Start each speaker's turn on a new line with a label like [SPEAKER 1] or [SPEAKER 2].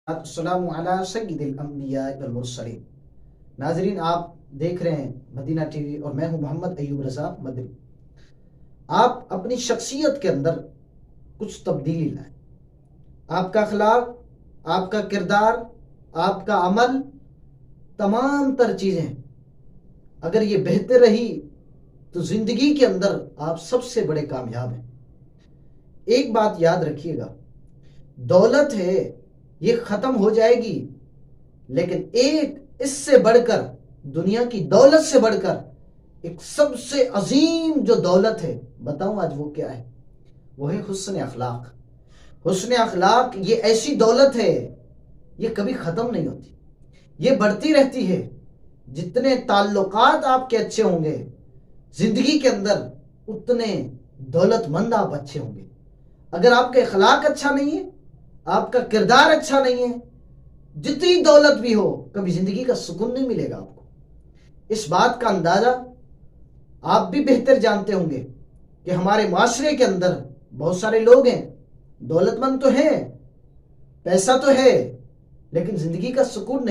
[SPEAKER 1] السلام علی سید الانبیاء والمرسلین۔ ناظرین، آپ دیکھ رہے ہیں مدینہ ٹی وی اور میں ہوں محمد ایوب رضا مدنی۔ آپ اپنی شخصیت کے اندر کچھ تبدیلی لائیں۔ آپ کا اخلاق، آپ کا کردار، آپ کا عمل، تمام تر چیزیں اگر یہ بہتر رہی تو زندگی کے اندر آپ سب سے بڑے کامیاب ہیں۔ ایک بات یاد رکھیے گا، دولت ہے یہ ختم ہو جائے گی، لیکن ایک اس سے بڑھ کر، دنیا کی دولت سے بڑھ کر ایک سب سے عظیم جو دولت ہے، بتاؤں آج وہ کیا ہے؟ وہ ہے حسن اخلاق۔ حسن اخلاق یہ ایسی دولت ہے، یہ کبھی ختم نہیں ہوتی، یہ بڑھتی رہتی ہے۔ جتنے تعلقات آپ کے اچھے ہوں گے زندگی کے اندر، اتنے دولت مند آپ اچھے ہوں گے۔ اگر آپ کا اخلاق اچھا نہیں ہے، آپ کا کردار اچھا نہیں ہے، جتنی دولت بھی ہو، کبھی زندگی کا سکون نہیں ملے گا آپ کو۔ اس بات کا اندازہ آپ بھی بہتر جانتے ہوں گے کہ ہمارے معاشرے کے اندر بہت سارے لوگ ہیں، دولت مند تو ہیں، پیسہ تو ہے، لیکن زندگی کا سکون نہیں